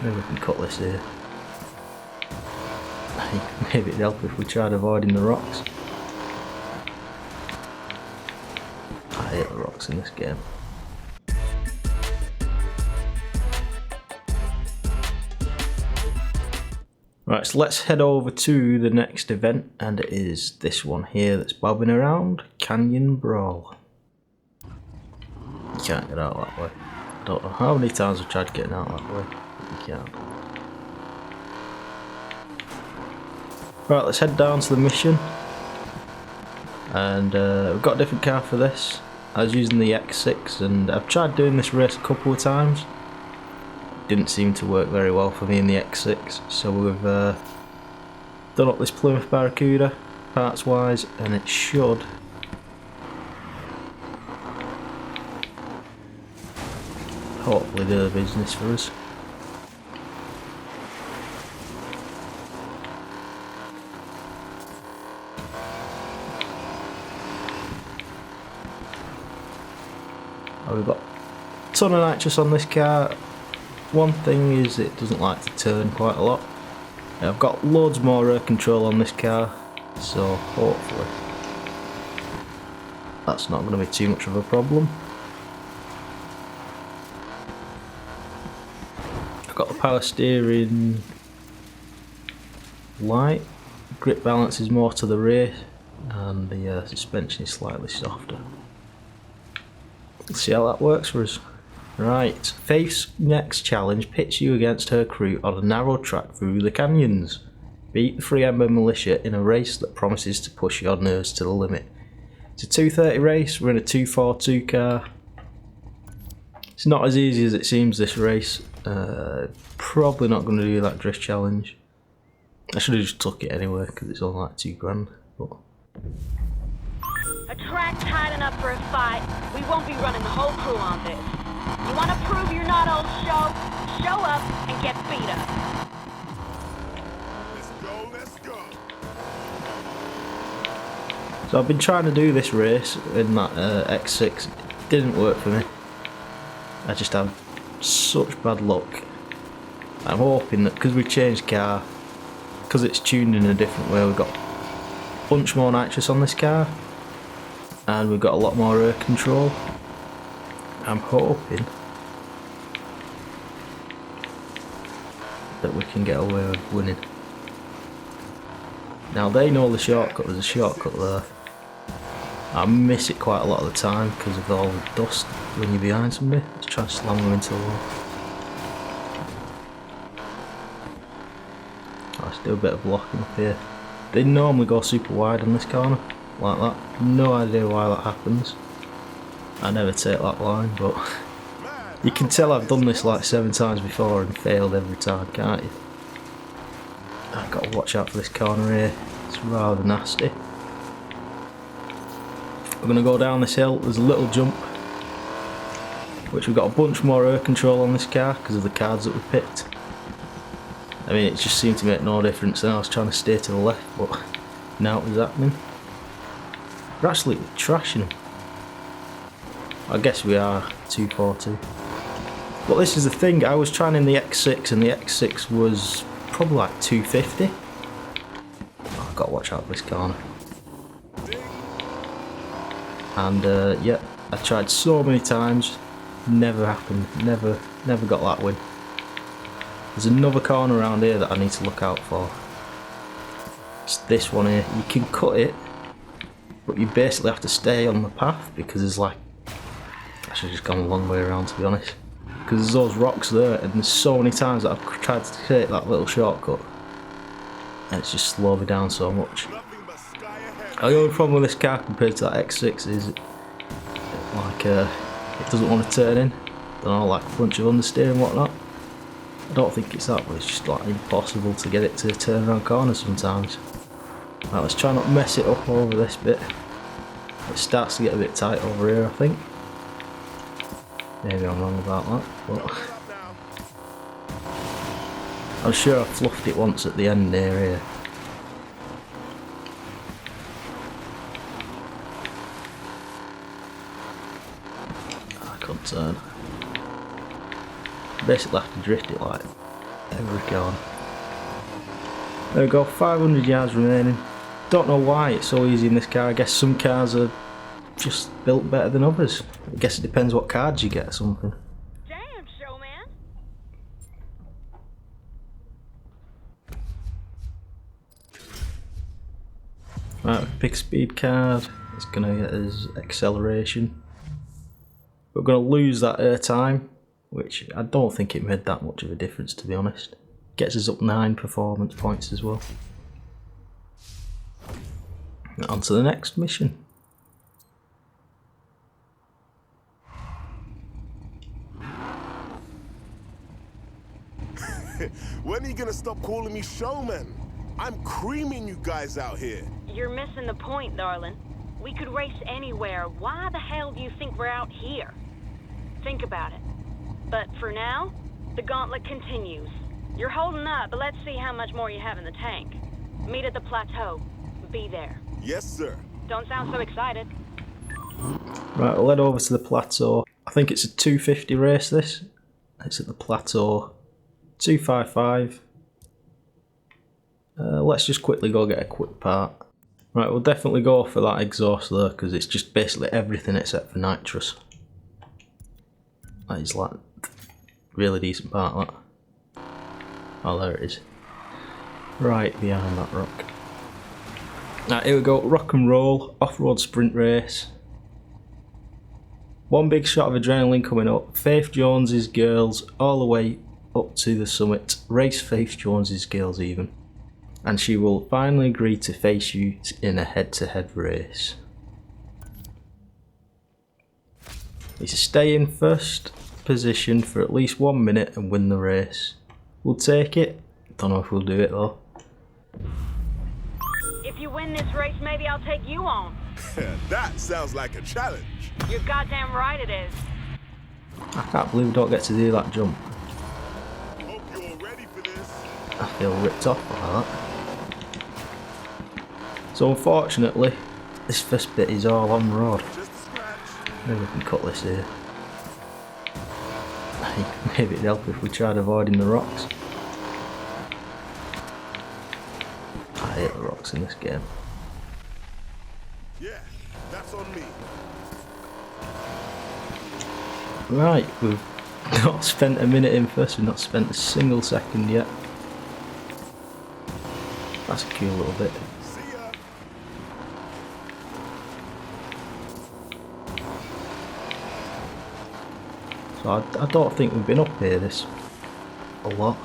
Maybe we can cut this here. Maybe it'd help if we tried avoiding the rocks. I hate the rocks in this game. Right, so let's head over to the next event, and it is this one here that's bobbing around, Canyon Brawl. You can't get out that way. I don't know how many times I've tried getting out that way, but you can't. Right, let's head down to the mission. And we've got a different car for this. I was using the X6, and I've tried doing this race a couple of times. Didn't seem to work very well for me in the X6, so we've done up this Plymouth Barracuda parts wise, and it should hopefully do the business for us. We've got a ton of nitrous on this car. One thing is it doesn't like to turn quite a lot. I've got loads more air control on this car, so hopefully that's not going to be too much of a problem. I've got the power steering light, grip balance is more to the rear, and the suspension is slightly softer. Let's see how that works for us. Right, Faith's next challenge pits you against her crew on a narrow track through the canyons. Beat the 3 Ember Militia in a race that promises to push your nerves to the limit. It's a 2:30 race, we're in a 242 car. It's not as easy as it seems, this race. Probably not going to do that drift challenge. I should have just took it anyway because it's only like £2 but... A track's high enough for a fight. We won't be running the whole crew on this. You want to prove you're not old show? Show up and get beat up. Let's go, let's go. So I've been trying to do this race in that X6. It didn't work for me. I just had such bad luck. I'm hoping that because we've changed car, because it's tuned in a different way, we've got a bunch more nitrous on this car, and we've got a lot more air control. I'm hoping that we can get away with winning. Now they know the shortcut, there's a shortcut there. I miss it quite a lot of the time because of all the dust when you're behind somebody. Let's try and slam them into the wall. Let's do a bit of blocking up here. They normally go super wide on this corner, like that. No idea why that happens. I never take that line, but you can tell I've done this like 7 times before and failed every time, can't you? I've got to watch out for this corner here, it's rather nasty. We're going to go down this hill, there's a little jump, which we've got a bunch more air control on this car because of the cards that we picked. I mean, it just seemed to make no difference, and I was trying to stay to the left, but now it was happening. We're actually trashing them. I guess we are 242. But this is the thing, I was trying in the X6 and the X6 was probably like 250. Oh, I've got to watch out for this corner. And yeah, I tried so many times, never happened, never got that win. There's another corner around here that I need to look out for. It's this one here. You can cut it, but you basically have to stay on the path because there's like, I should have just gone a long way around to be honest. Because there's those rocks there, and there's so many times that I've tried to take that little shortcut, and it's just slowed me down so much. The only problem with this car compared to that X6 is like it doesn't want to turn in. Don't know, like a bunch of understeer and whatnot. I don't think it's that, but it's just like impossible to get it to turn around corners sometimes. Right, let's try not to mess it up over this bit. It starts to get a bit tight over here, I think. Maybe I'm wrong about that, but I'm sure I fluffed it once at the end here. I can't turn. Basically have to drift it like Every corner. There we go, 500 yards remaining. Don't know why it's so easy in this car. I guess some cars are just built better than others. I guess it depends what cards you get or something. Damn, showman. Right, pick a speed card. It's gonna get us acceleration. We're gonna lose that air time, which I don't think it made that much of a difference, to be honest. Gets us up 9 performance points as well. On to the next mission. When are you gonna stop calling me showman? I'm creaming you guys out here. You're missing the point, darling. We could race anywhere. Why the hell do you think we're out here? Think about it. But for now, the gauntlet continues. You're holding up, but let's see how much more you have in the tank. Meet at the plateau. Be there. Yes, sir. Don't sound so excited. Right, we'll head over to the plateau. I think it's a 250 race, this. It's at the plateau. 255. Let's just quickly go get a quick part. Right, we'll definitely go for that exhaust there, because it's just basically everything except for nitrous. That is like really decent part, that. Oh, there it is. Right behind that rock. Right, here we go. Rock and roll off-road sprint race. One big shot of adrenaline coming up. Faith Jones's girls all the way up to the summit. Race Faith Jones's girls even. And she will finally agree to face you in a head-to-head race. Need to stay in first position for at least 1 minute and win the race. We'll take it. Don't know if we'll do it though. If you win this race, maybe I'll take you on. That sounds like a challenge. You're goddamn right it is. I can't believe we don't get to do that jump. Hope you're ready for this. I feel ripped off by that. So unfortunately, this first bit is all on road. Just a scratch. Maybe we can cut this here. Maybe it'd help if we tried avoiding the rocks. I hate the rocks in this game. Yeah, that's on me. Right, we've not spent a minute in first, we've not spent a single second yet. That's a cool little bit. See ya. So I don't think we've been up here this a lot.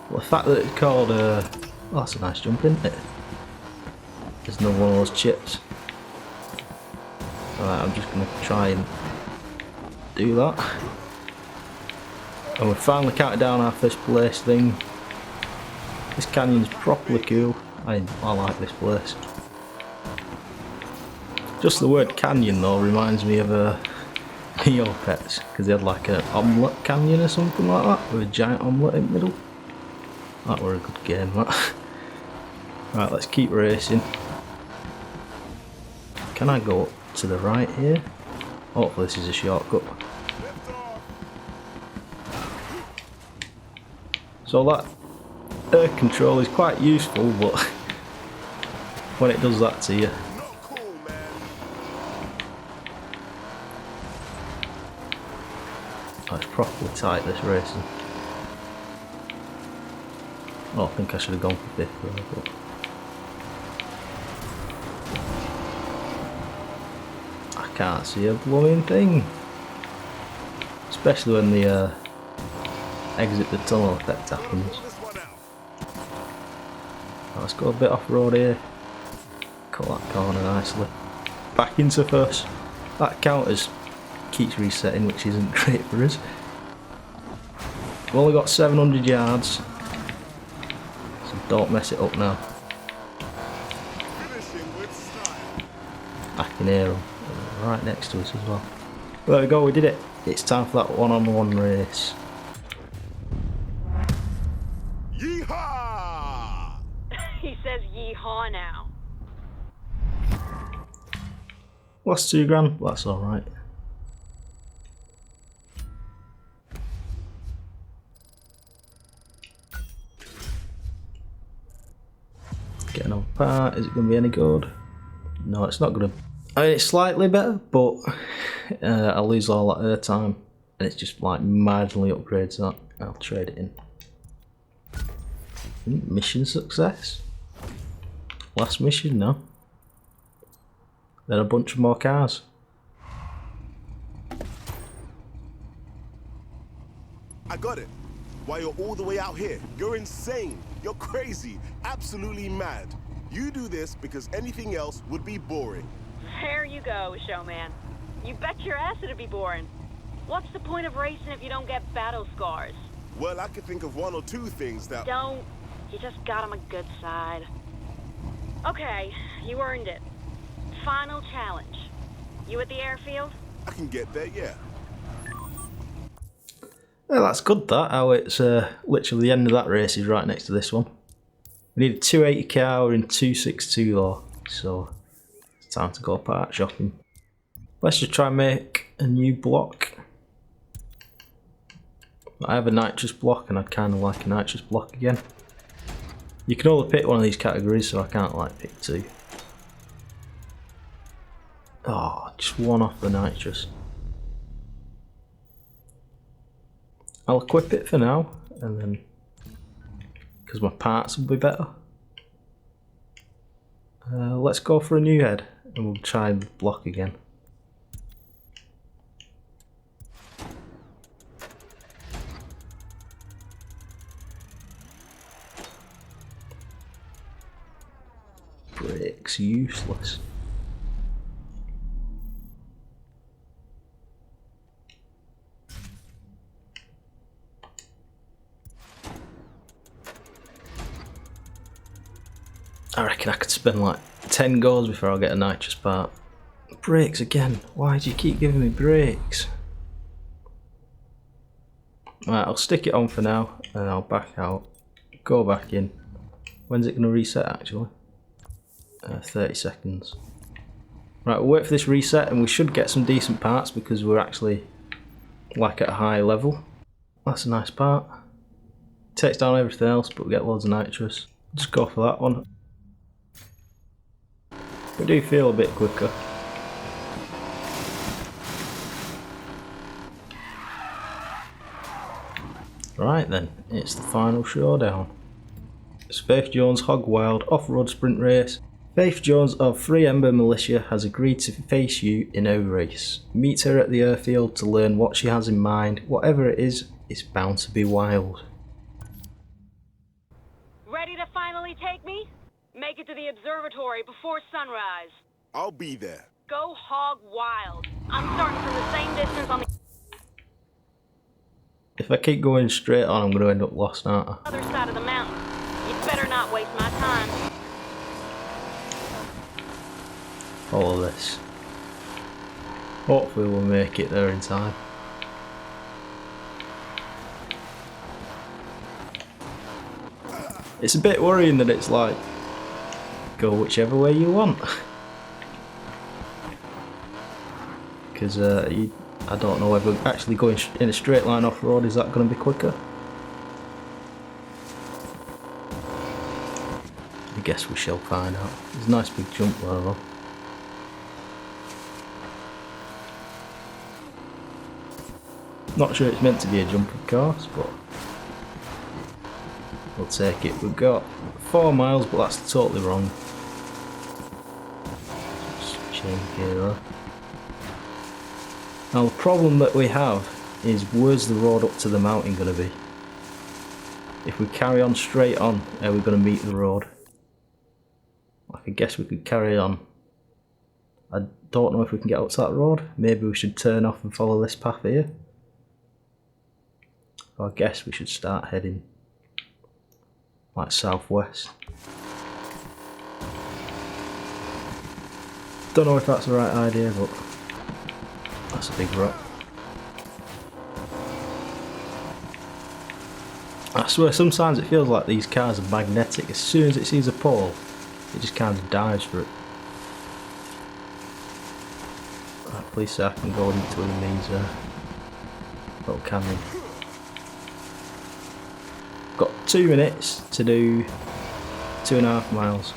Well, the fact that it's called oh, that's a nice jump, isn't it? There's another one of those chips. Alright, I'm just going to try and do that. And we've finally counted down our first place thing. This canyon's properly cool. I like this place. Just the word canyon though reminds me of Neopets, because they had like an omelette canyon or something like that, with a giant omelette in the middle. That were a good game, that. Right, let's keep racing. Can I go up to the right here? Hopefully this is a shortcut. So that air control is quite useful, but when it does that to you, Not cool, man. oh, it's properly tight, this racing. Oh, I think I should have gone for fifth there, but I can't see a blooming thing. Especially when the exit the tunnel effect happens. Pull this one out. Right, let's go a bit off road here. Cut that corner nicely. Back into first. That counters keeps resetting, which isn't great for us. We've only got 700 yards. So don't mess it up now. Finishing with style. I can hear them right next to us as well. There we go, we did it. It's time for that one-on-one race. Yeehaw! He says yeehaw now. Lost $2,000, that's alright. Get another part. Is it going to be any good? No, it's not going to. I mean, it's slightly better, but I lose all that airtime, and it's just like marginally upgrades that. I'll trade it in. Mission success. Last mission, no. Then a bunch of more cars. I got it. Why you're all the way out here? You're insane. You're crazy. Absolutely mad. You do this because anything else would be boring. There you go, showman. You bet your ass it'd be boring. What's the point of racing if you don't get battle scars? Well, I could think of one or two things that... Don't. You just got him a good side. Okay, you earned it. Final challenge. You at the airfield? I can get there, yeah. Well, that's good that, how it's literally the end of that race is right next to this one. We need a 280 car in 262 though, so it's time to go part shopping. Let's just try and make a new block. I have a nitrous block and I'd kind of like a nitrous block again. You can only pick one of these categories, so I can't like pick two. Oh, just one off the nitrous. I'll equip it for now, and then because my parts will be better. Let's go for a new head, and we'll try the block again. Brakes useless. I reckon I could spend like 10 goals before I get a nitrous part. Brakes again. Why do you keep giving me brakes? Right, I'll stick it on for now and I'll back out. Go back in. When's it going to reset actually? 30 seconds. Right, we'll wait for this reset and we should get some decent parts because we're actually like at a high level. That's a nice part. Takes down everything else but we get loads of nitrous. Just go for that one. We do feel a bit quicker. Right then, it's the final showdown. It's Faith Jones Hog Wild Off-Road Sprint Race. Faith Jones of Free Ember Militia has agreed to face you in a race. Meet her at the airfield to learn what she has in mind. Whatever it is, it's bound to be wild. Ready to finally take me? Make it to the observatory before sunrise. I'll be there. Go hog wild. I'm starting from the same distance on the If I keep going straight on, I'm going to end up lost, aren't I? other side of the mountain. You'd better not waste my time. Follow this. Hopefully we'll make it there in time. It's a bit worrying that it's like, go whichever way you want. Because I don't know whether actually going in a straight line off-road, is that going to be quicker? I guess we shall find out. There's a nice big jump there though. Not sure it's meant to be a jump of course, but we'll take it. We've got 4 miles, but that's totally wrong. Just change gear. Now the problem that we have is where's the road up to the mountain going to be? If we carry on straight on, are we going to meet the road? I guess we could carry on. I don't know if we can get up to that road. Maybe we should turn off and follow this path here. I guess we should start heading like southwest. Don't know if that's the right idea, but that's a big rock. I swear sometimes it feels like these cars are magnetic. As soon as it sees a pole, it just kind of dives for it. Right, please say I can go in between these little canyon. Got 2 minutes to do 2.5 miles.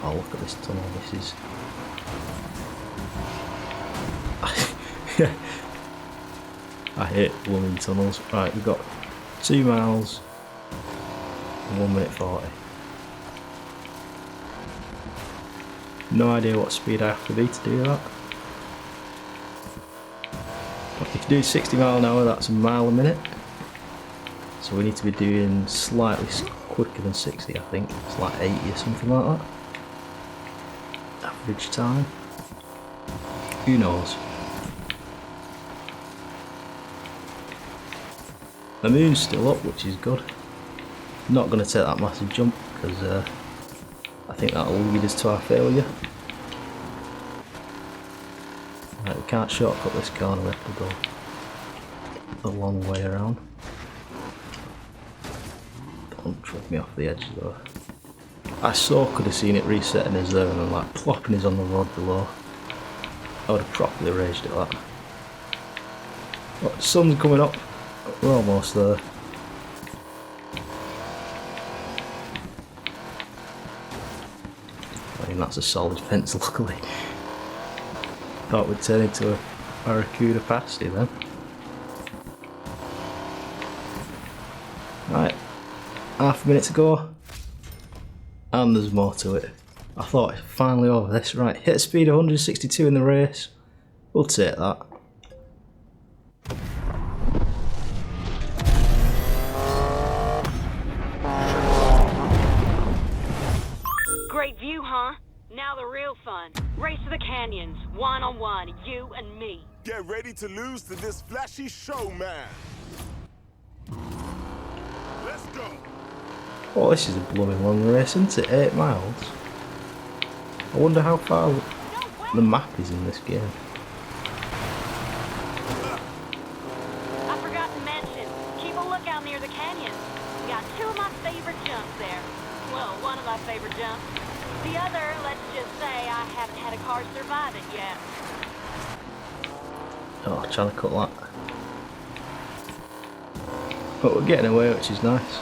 Oh, look at this tunnel. This is... I hate blooming tunnels. Right, we've got 2 miles and 1 minute 40. No idea what speed I have to be to do that. If you do 60 mile an hour, that's a mile a minute. So we need to be doing slightly quicker than 60, I think. It's like 80 or something like that. Average time. Who knows? The moon's still up, which is good. Not going to take that massive jump because I think that'll lead us to our failure. Right, we can't shortcut this corner, we have to go a long way around. Don't trip me off the edge though. I so could have seen it resetting us there and then like plopping us on the road below. I would have properly raged at that. But the sun's coming up. We're almost there. I mean, that's a solid fence, luckily. Thought we'd turn into a Barracuda pasty then. Right, half a minute to go. And there's more to it. I thought it's finally over this. Right, hit a speed of 162 in the race. We'll take that. Great view, huh? Now the real fun. Race to the canyons, one-on-one, you and me. Get ready to lose to this flashy show, man. Let's go. Oh, this is a blooming long race, isn't it? 8 miles. I wonder how far the map is in this game. I forgot to mention, keep a lookout near the canyons. We got 2 of my favorite jumps there. Well, one of my favorite jumps. The other, let's just say I haven't had a car survive it yet. Oh, trying to cut that. But we're getting away, which is nice.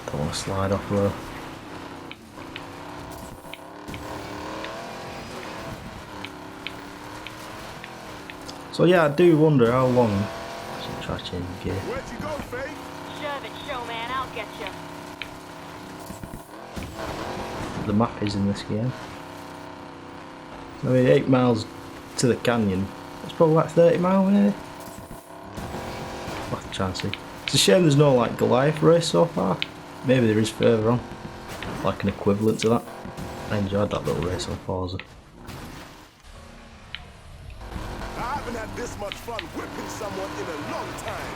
Don't want to slide off though. So yeah, I do wonder how long. I should try changing gear. Where'd you go, Faith? Shove it, showman, I'll get you. The map is in this game. I mean, 8 miles to the canyon. It's probably like 30 miles in here. I'll have to try and see. It's a shame there's no like Goliath race so far. Maybe there is further on, like an equivalent to that. I enjoyed that little race on Forza. I haven't had this much fun whipping someone in a long time.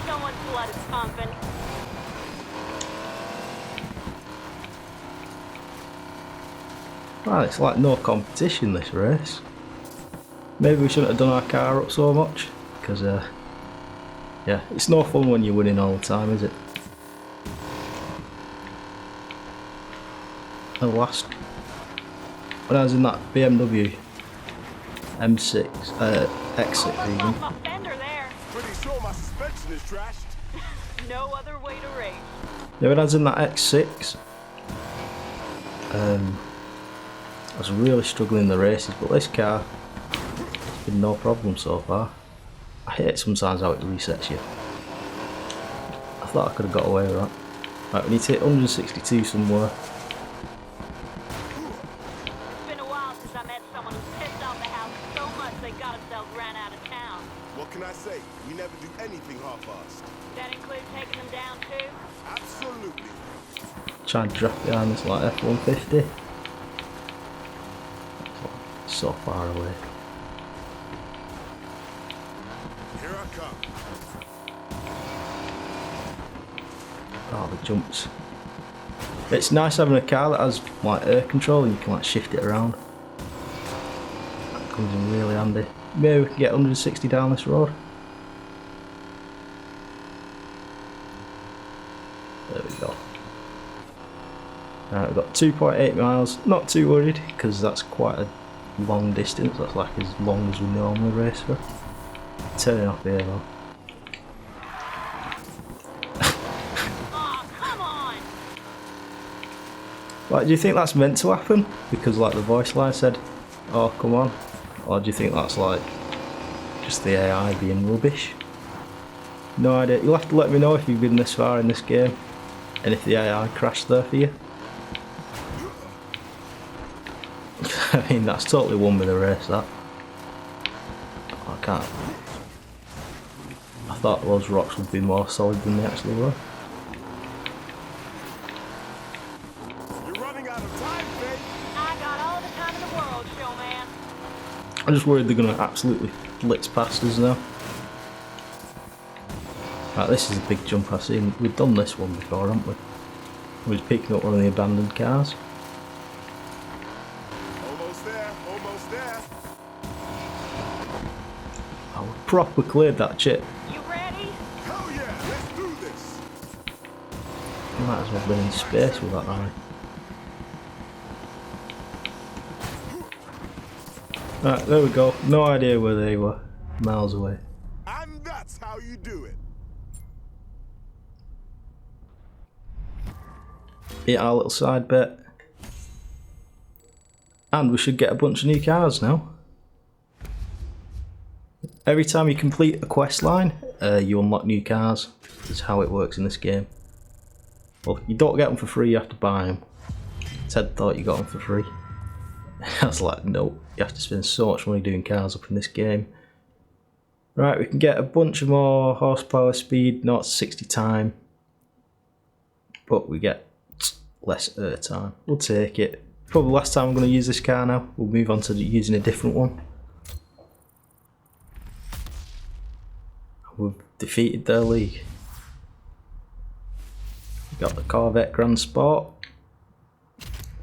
Someone's blood is pumping. Right, it's like no competition this race. Maybe we shouldn't have done our car up so much, because yeah, it's no fun when you're winning all the time, is it? And last, when I was in that BMW M6, X6 even. Lost my fender there. Pretty sure my suspension is trashed. No other way to race. Yeah, when I was in that X6, I was really struggling in the races, but this car has been no problem so far. I hate sometimes how it resets you. I thought I could have got away with that. Right, we need to hit 162 somewhere. It's been a while since I met someone who pissed off the house so much they got themselves ran out of town. What can I say? We never do anything half-assed. That include taking them down too? Absolutely. Try and draft behind this like F-150. So far away. Here I come. Oh, the jumps. It's nice having a car that has like air control and you can like shift it around. That comes in really handy. Maybe we can get 160 down this road. There we go. Alright, we've got 2.8 miles. Not too worried because that's quite a long distance. That's like as long as we normally race for. Turning off here though. Aw, Like, do you think that's meant to happen? Because like the voice line said, oh come on. Or do you think that's like just the AI being rubbish? No idea. You'll have to let me know if you've been this far in this game and if the AI crashed there for you. I mean, that's totally won with the race, that. I can't. I thought those rocks would be more solid than they actually were. You're running out of time, babe. I got all the time in the world, showman. I'm just worried they're going to absolutely blitz past us now. Right, this is a big jump I've seen. We've done this one before, haven't we? We was picking up one of the abandoned cars. Almost there, almost there. Oh, we proper cleared that chip. You ready? Hell yeah, let's do this. We might as well have been in space with that, aren't we? Right, there we go. No idea where they were. Miles away. And that's how you do it. Hit our little side bet. And we should get a bunch of new cars now. Every time you complete a quest line, you unlock new cars. That's how it works in this game. Well, you don't get them for free, you have to buy them. Ted thought you got them for free. I was like, no, you have to spend so much money doing cars up in this game. Right, we can get a bunch of more horsepower, speed, not 60 time. But we get less airtime. We'll take it. Probably the last time I'm going to use this car now. We'll move on to using a different one. We've defeated their league. We've got the Corvette Grand Sport,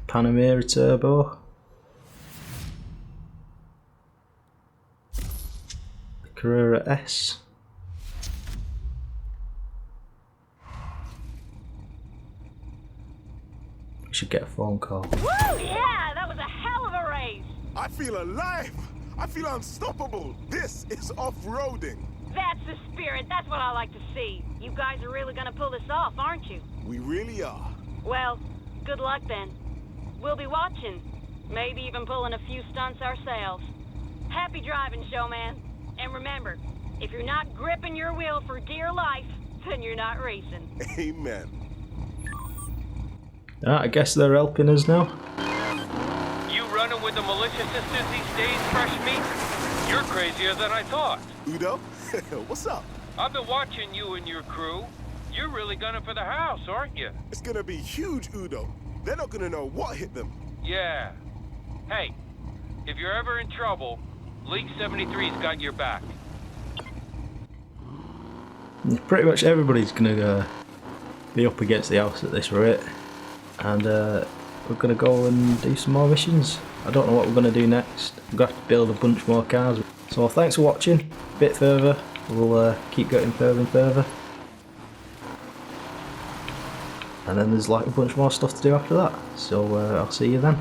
Panamera Turbo, the Carrera S, should get a phone call. Woo! Yeah, that was a hell of a race. I feel alive. I feel unstoppable. This is off-roading. That's the spirit. That's what I like to see. You guys are really gonna pull this off, aren't you? We really are. Well, good luck then. We'll be watching. Maybe even pulling a few stunts ourselves. Happy driving, showman. And remember, if you're not gripping your wheel for dear life, then you're not racing. Amen. I guess they're helping us now. You running with the militia sisters these days, fresh meat? You're crazier than I thought. Udo, what's up? I've been watching you and your crew. You're really gunning for the house, aren't you? It's gonna be huge, Udo. They're not gonna know what hit them. Yeah. Hey, if you're ever in trouble, League 73's got your back. Pretty much everybody's going to be up against the house at this rate. And we're going to go and do some more missions. I don't know what we're going to do next. We're going to have to build a bunch more cars. So thanks for watching. A bit further. We'll keep going further and further. And then there's like a bunch more stuff to do after that. So I'll see you then.